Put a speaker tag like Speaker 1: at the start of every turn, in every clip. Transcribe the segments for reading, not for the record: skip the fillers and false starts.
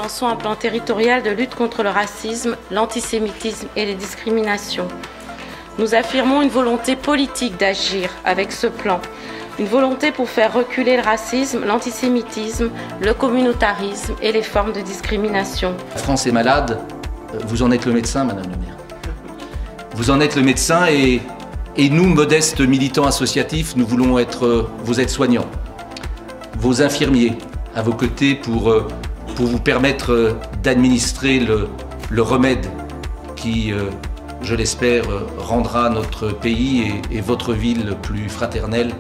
Speaker 1: lançons un plan territorial de lutte contre le racisme, l'antisémitisme et les discriminations. Nous affirmons une volonté politique d'agir avec ce plan. Une volonté pour faire reculer le racisme, l'antisémitisme, le communautarisme et les formes de discrimination.
Speaker 2: La France est malade, vous en êtes le médecin, Madame le maire. Vous en êtes le médecin et nous, modestes militants associatifs, nous voulons être vos aides-soignants, vos infirmiers à vos côtés pour vous permettre d'administrer le remède qui, je l'espère, rendra notre pays et votre ville plus fraternelle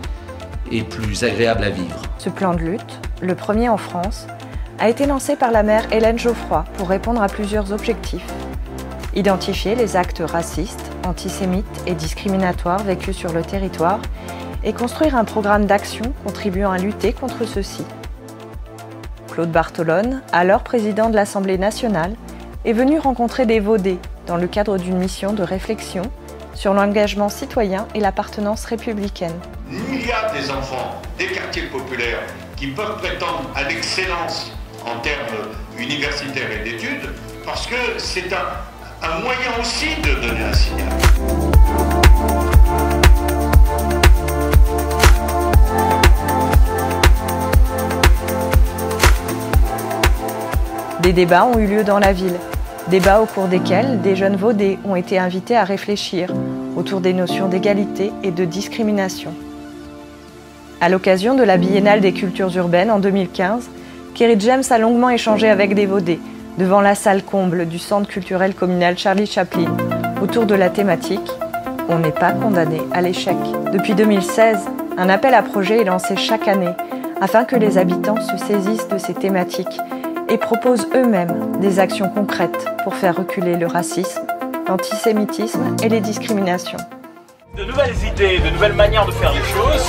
Speaker 2: et plus agréable à vivre.
Speaker 3: Ce plan de lutte, le premier en France, a été lancé par la maire Hélène Geoffroy pour répondre à plusieurs objectifs. Identifier les actes racistes, antisémites et discriminatoires vécus sur le territoire et construire un programme d'action contribuant à lutter contre ceux-ci. Claude Bartolone, alors président de l'Assemblée nationale, est venu rencontrer des Vaudais dans le cadre d'une mission de réflexion sur l'engagement citoyen et l'appartenance républicaine.
Speaker 4: Il y a des enfants des quartiers populaires qui peuvent prétendre à l'excellence en termes universitaires et d'études parce que c'est un moyen aussi de donner un signal.
Speaker 3: Des débats ont eu lieu dans la ville, débats au cours desquels des jeunes Vaudais ont été invités à réfléchir autour des notions d'égalité et de discrimination. À l'occasion de la Biennale des cultures urbaines en 2015, Kerry James a longuement échangé avec des Vaudais devant la salle comble du Centre culturel communal Charlie Chaplin autour de la thématique « On n'est pas condamné à l'échec ». Depuis 2016, un appel à projet est lancé chaque année afin que les habitants se saisissent de ces thématiques et proposent eux-mêmes des actions concrètes pour faire reculer le racisme, l'antisémitisme et les discriminations.
Speaker 5: De nouvelles idées, de nouvelles manières de faire les choses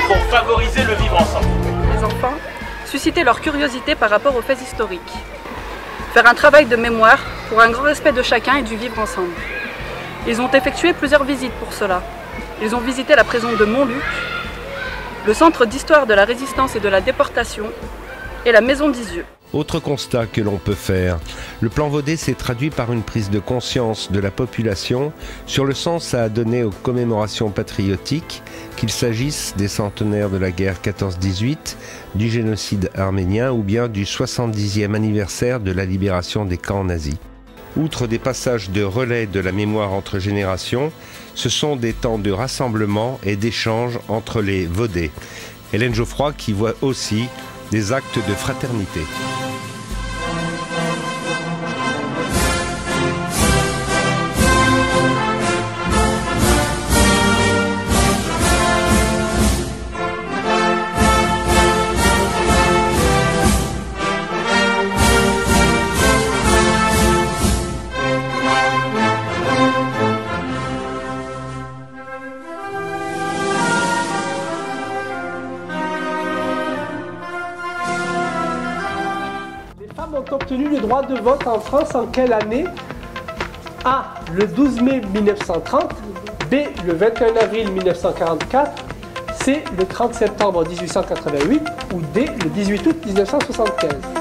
Speaker 5: pour favoriser le vivre ensemble.
Speaker 6: Les enfants, susciter leur curiosité par rapport aux faits historiques. Faire un travail de mémoire pour un grand respect de chacun et du vivre ensemble. Ils ont effectué plusieurs visites pour cela. Ils ont visité la prison de Montluc, le centre d'histoire de la résistance et de la déportation et la maison d'Isieux.
Speaker 7: Autre constat que l'on peut faire, le plan Vaudais s'est traduit par une prise de conscience de la population sur le sens à donner aux commémorations patriotiques, qu'il s'agisse des centenaires de la guerre 14-18, du génocide arménien ou bien du 70e anniversaire de la libération des camps nazis. Outre des passages de relais de la mémoire entre générations, ce sont des temps de rassemblement et d'échange entre les Vaudais. Hélène Geoffroy qui voit aussi des actes de fraternité.
Speaker 8: Ont obtenu le droit de vote en France en quelle année? A. Le 12 mai 1930, B. Le 21 avril 1944, C. Le 30 septembre 1888 ou D. Le 18 août 1975.